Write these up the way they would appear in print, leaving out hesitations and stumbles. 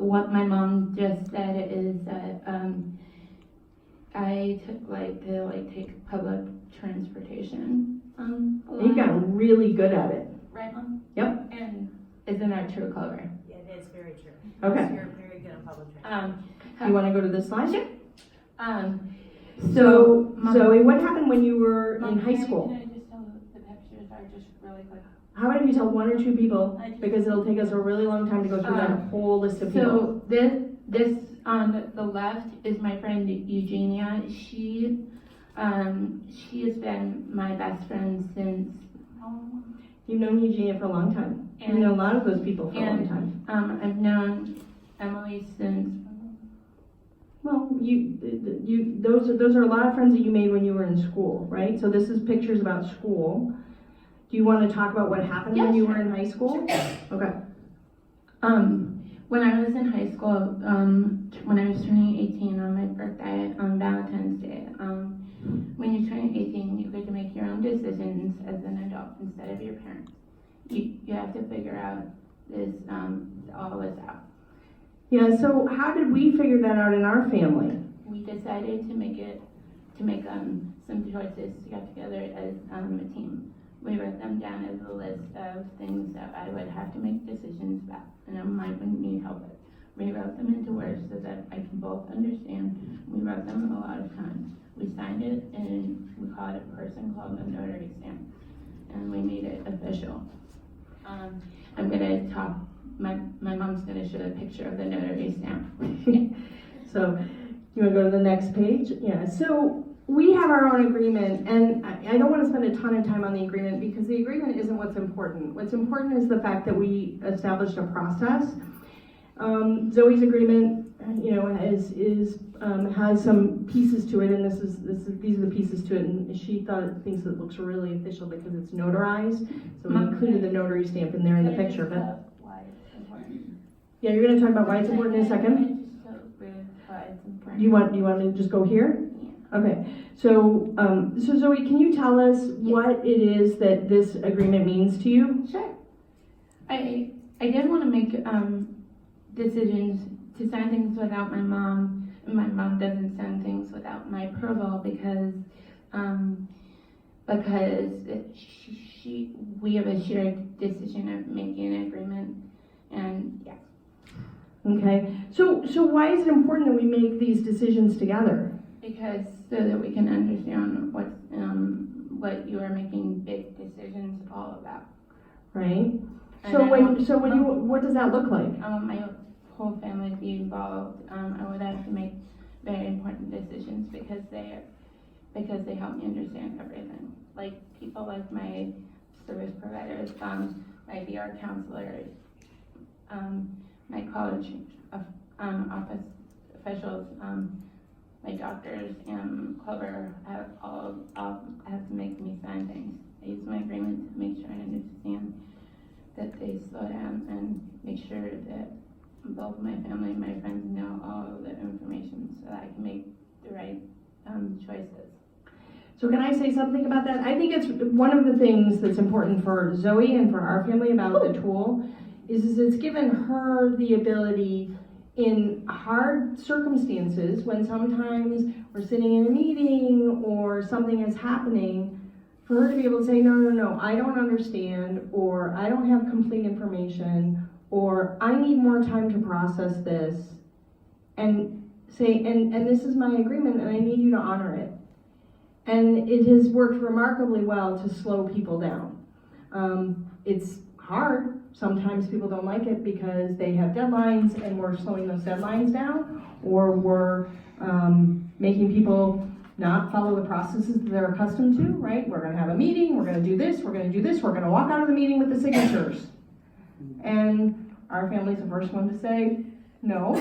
what my mom just said is that I take public transportation. You've gotten really good at it. Right, Mom? Yep. And isn't that true, Clover? Yeah, that's very true. Okay. You're very good on public transport. You want to go to this slide? Sure. So Zoe, what happened when you were in high school? Can I just tell the pictures are just really quick? How about if you tell one or two people, because it'll take us a really long time to go through that whole list of people. So this on the left is my friend Eugenia. She has been my best friend since. You've known Eugenia for a long time. You know a lot of those people for a long time. I've known Emily since. Well, those are a lot of friends that you made when you were in school, right? So this is pictures about school. Do you want to talk about what happened when you were in high school? Okay. When I was in high school, when I was turning 18 on my birthday, on Valentine's Day, when you turn 18, you get to make your own decisions as an adult instead of your parents. You have to figure out all this out. Yeah, so how did we figure that out in our family? We decided to make some choices to get together as a team. We wrote them down as a list of things that I would have to make decisions about, and I might need help with. We wrote them into words so that I can both understand. We wrote them a lot of times. We signed it, and we called it a person called a notary stamp, and we made it official. I'm gonna talk. My mom's gonna show a picture of the notary stamp. So, you want to go to the next page? Yeah. So we have our own agreement, and I don't want to spend a ton of time on the agreement because the agreement isn't what's important. What's important is the fact that we established a process. Zoe's agreement, has some pieces to it, and these are the pieces to it. And she thinks it looks really official because it's notarized. So we included the notary stamp in there in the picture. But why it's important. yeah, you're going to talk about why it's important in a second. You want me to just go here? Yeah. Okay. So Zoe, can you tell us what it is that this agreement means to you? Sure. I didn't want to make decisions to sign things without my mom, and my mom doesn't sign things without my approval because we have a shared decision of making an agreement, and yeah. Okay. So why is it important that we make these decisions together? Because so that we can understand what you are making big decisions all about. Right. And What does that look like? I want my whole family to be involved. I would have to make very important decisions because they help me understand everything. Like people like my service providers, my VR counselors, my college office officials, my doctors, and Clover all have to make me sign things. I use my agreement to make sure I understand that they slow down and make sure that both my family and my friends know all of the information so that I can make the right choices. So can I say something about that? I think it's one of the things that's important for Zoe and for our family about the tool is it's given her the ability in hard circumstances when sometimes we're sitting in a meeting or something is happening for her to be able to say, no, I don't understand, or I don't have complete information, or I need more time to process this, and say, and this is my agreement and I need you to honor it. And it has worked remarkably well to slow people down. It's hard. Sometimes people don't like it because they have deadlines and we're slowing those deadlines down, or we're making people not follow the processes that they're accustomed to, right? We're gonna have a meeting, we're gonna do this, we're gonna walk out of the meeting with the signatures. And our family's the first one to say no.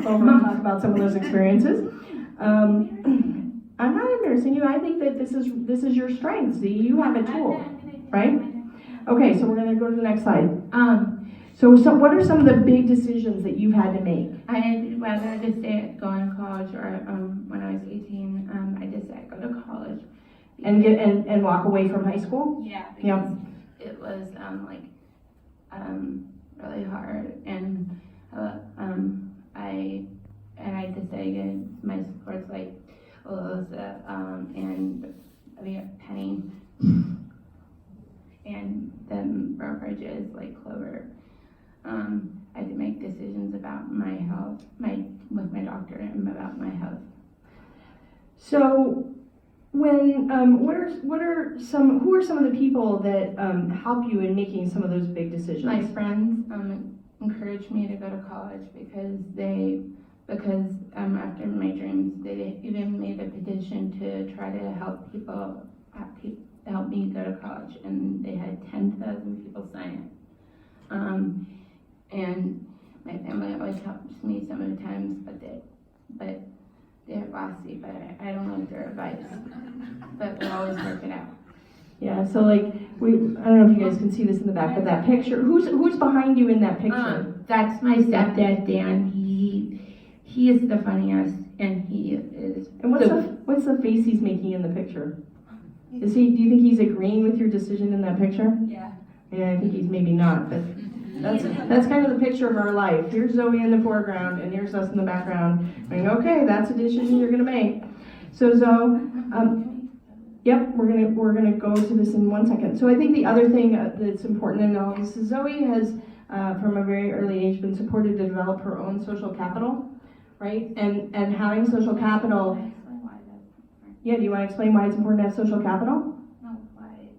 Clover will talk about some of those experiences. I'm not embarrassing you. I think that this is your strength. See, you have a tool, right? Okay, so we're gonna go to the next slide. So what are some of the big decisions that you've had to make? I'd rather just go to college, or when I was 18, I decided to go to college. And walk away from high school? Yeah, because it was really hard, and Megan, my supports like Alyssa, and Penny, and the brokerages like Clover. I had to make decisions about my health, with my doctor, and about my health. So, when who are some of the people that help you in making some of those big decisions? My friends encouraged me to go to college because after my dreams, they even made a petition to try to help people help me go to college, and they had 10,000 people sign it. And my family always helps me some of the times, but they're bossy, but I don't like their advice. But we always work it out. Yeah, so like I don't know if you guys can see this in the back, but that picture, who's behind you in that picture? That's my stepdad, Dan. He is the funniest, and he is. And what's the face he's making in the picture? Do you think he's agreeing with your decision in that picture? Yeah. Yeah, I think he's maybe not, but that's kind of the picture of our life. Here's Zoe in the foreground, and here's us in the background. Going, okay, that's a decision you're gonna make. So Zoe, yep, we're gonna go to this in 1 second. So I think the other thing that's important to know is Zoe has, from a very early age, been supported to develop her own social capital, right? And having social capital. Yeah, do you want to explain why it's important to have social capital? No, why?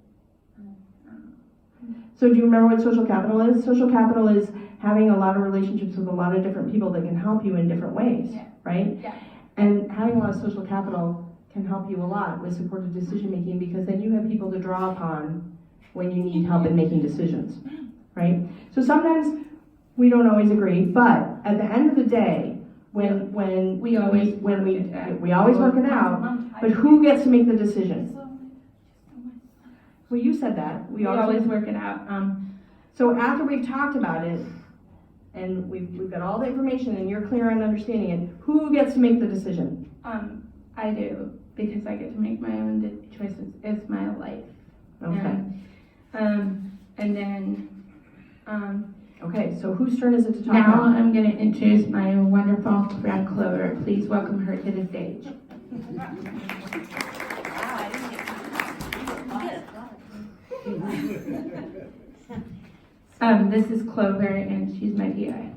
So do you remember what social capital is? Social capital is having a lot of relationships with a lot of different people that can help you in different ways, Yeah. right? Yeah. And having a lot of social capital can help you a lot with supported decision making, because then you have people to draw upon when you need help in making decisions, right? So sometimes we don't always agree, but at the end of the day, when we always work it out, but who gets to make the decision? Well, you said that. We always work it out. So after we've talked about it, and we've got all the information, and you're clear on understanding it, who gets to make the decision? I do, because I get to make my own choices. It's my life. Okay. And then, Okay, so whose turn is it to talk now about? I'm going to introduce my wonderful friend Clover. Please welcome her to the stage. This is Clover, and she's my PI.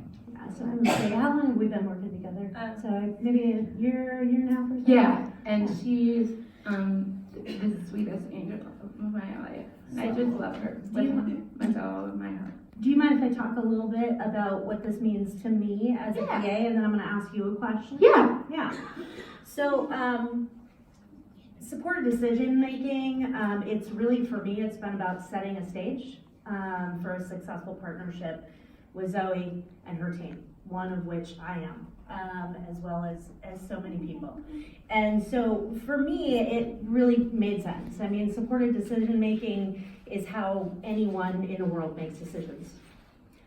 So I would say, how long have we been working together? So maybe a year and a half or so? Yeah, and she's the sweetest angel of my life. I just love her with all of my heart. Do you mind if I talk a little bit about what this means to me as a Yeah. PA, and then I'm going to ask you a question? Yeah. Yeah. So, supported decision making, it's really, for me, it's been about setting a stage for a successful partnership with Zoe and her team, one of which I am, as well as so many people. And so for me, it really made sense. I mean, supported decision making is how anyone in a world makes decisions.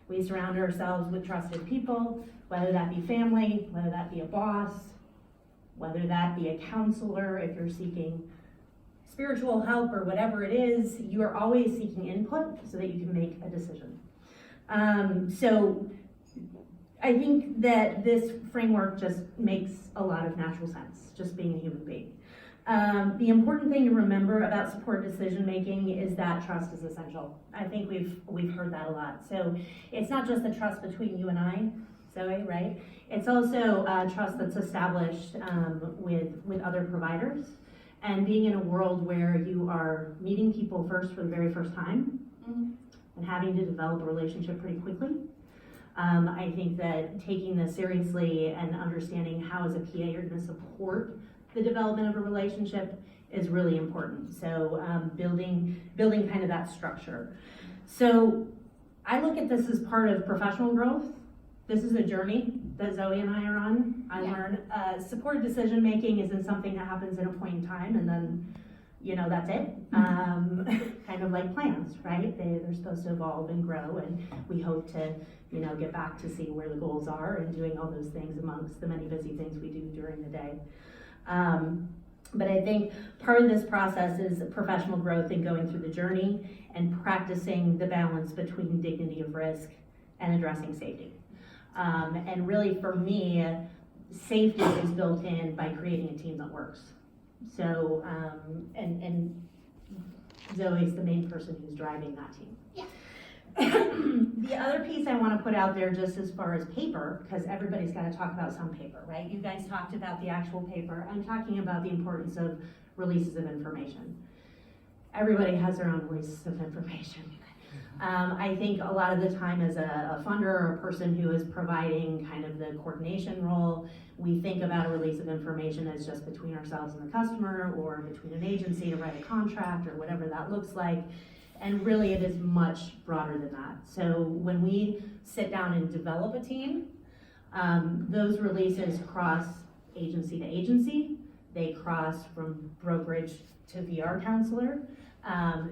We surround ourselves with trusted people, whether that be family, whether that be a boss, whether that be a counselor, if you're seeking spiritual help or whatever it is, you are always seeking input so that you can make a decision. So I think that this framework just makes a lot of natural sense, just being a human being. The important thing to remember about support decision making is that trust is essential. I think we've heard that a lot. So it's not just the trust between you and I, Zoe, right? It's also trust that's established with other providers, and being in a world where you are meeting people first for the very first time and having to develop a relationship pretty quickly. I think that taking this seriously and understanding how as a PA you're going to support the development of a relationship is really important. So building kind of that structure. So I look at this as part of professional growth. This is a journey that Zoe and I are on. I learn supported decision making isn't something that happens in a point in time and then, that's it. Kind of like plants, right? They're supposed to evolve and grow, and we hope to, get back to see where the goals are and doing all those things amongst the many busy things we do during the day. But I think part of this process is professional growth and going through the journey and practicing the balance between dignity of risk and addressing safety. And really for me, safety is built in by creating a team that works. So, and Zoe's the main person who's driving that team. Yeah. The other piece I want to put out there, just as far as paper, because everybody's got to talk about some paper, right? You guys talked about the actual paper. I'm talking about the importance of releases of information. Everybody has their own releases of information. I think a lot of the time as a funder or a person who is providing kind of the coordination role, we think about a release of information as just between ourselves and the customer, or between an agency to write a contract, or whatever that looks like. And really it is much broader than that. So when we sit down and develop a team, those releases cross agency to agency. They cross from brokerage to VR counselor.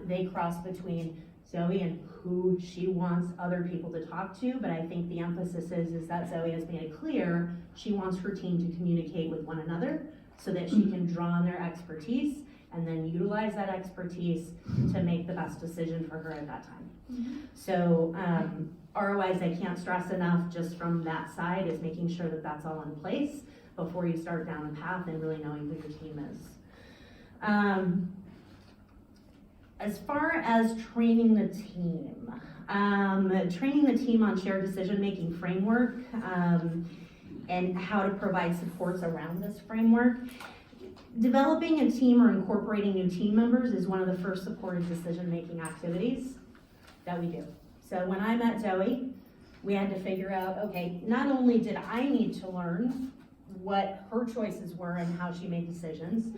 They cross between Zoe and who she wants other people to talk to, but I think the emphasis is that Zoe has made it clear she wants her team to communicate with one another so that she can draw on their expertise and then utilize that expertise to make the best decision for her at that time. So ROIs, I can't stress enough just from that side, is making sure that that's all in place before you start down the path and really knowing who your team is. As far as training the team on shared decision-making framework and how to provide supports around this framework. Developing a team or incorporating new team members is one of the first supported decision-making activities that we do. So when I met Zoe, we had to figure out, okay, not only did I need to learn what her choices were and how she made decisions,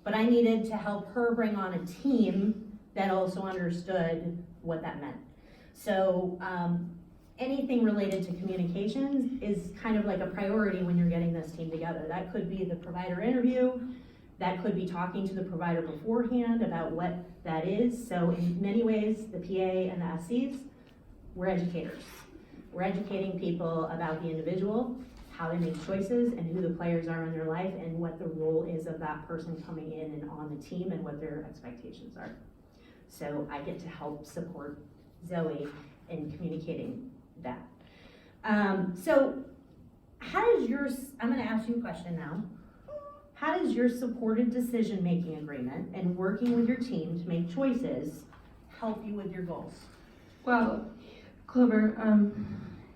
but I needed to help her bring on a team that also understood what that meant. So anything related to communications is kind of like a priority when you're getting this team together. That could be the provider interview, that could be talking to the provider beforehand about what that is. So in many ways, the PA and the SCs, we're educators. We're educating people about the individual, how they make choices, and who the players are in their life, and what the role is of that person coming in and on the team, and what their expectations are. So I get to help support Zoe in communicating that. So how does yours, I'm gonna ask you a question now. How does your supported decision-making agreement and working with your team to make choices help you with your goals? Well, Clover,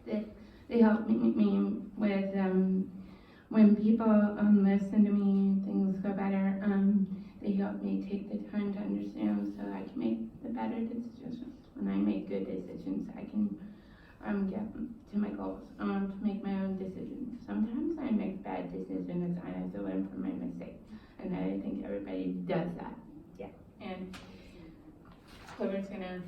they help me with, when people listen to me, things go better. They help me take the time to understand so I can make the better decisions. When I make good decisions, I can get to my goals, to make my own decisions. Sometimes I make bad decisions and I have to learn from my mistakes. And I think everybody does that. Yeah. And Clover's gonna,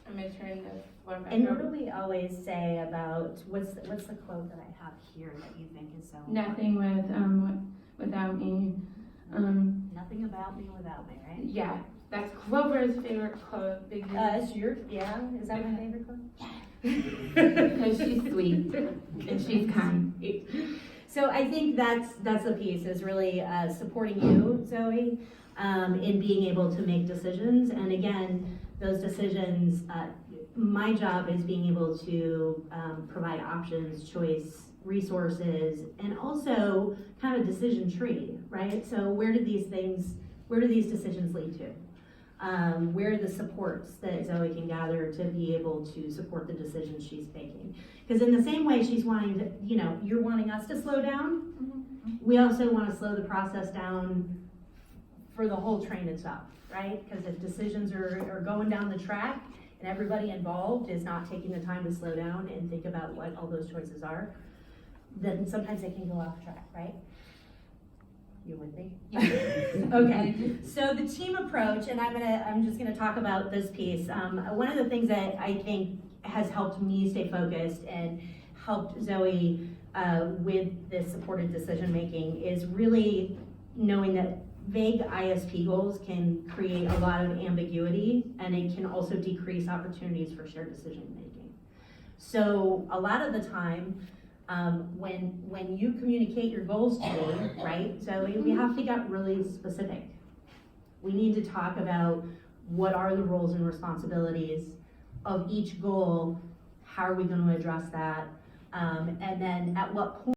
I'm gonna turn the floor back And what over. do we always say about, what's the quote that I have here that you think is so important? Nothing without me. Nothing about me without me, right? Yeah, that's Clover's favorite quote because Is that my favorite quote? because she's sweet and she's kind. So I think that's the piece, is really supporting you, Zoe, in being able to make decisions. And again, those decisions, my job is being able to provide options, choice, resources, and also kind of a decision tree, right? So where do these decisions lead to? Where are the supports that Zoe can gather to be able to support the decisions she's making? Because in the same way she's wanting to, you're wanting us to slow down, we also want to slow the process down for the whole train itself, right? Because if decisions are going down the track and everybody involved is not taking the time to slow down and think about what all those choices are, then sometimes they can go off track, right? You with me? Okay, so the team approach, and I'm just gonna talk about this piece. One of the things that I think has helped me stay focused and helped Zoe with this supported decision-making is really knowing that vague ISP goals can create a lot of ambiguity, and it can also decrease opportunities for shared decision-making. So a lot of the time, when you communicate your goals to me, right, Zoe, we have to get really specific. We need to talk about what are the roles and responsibilities of each goal, how are we going to address that, and then at what point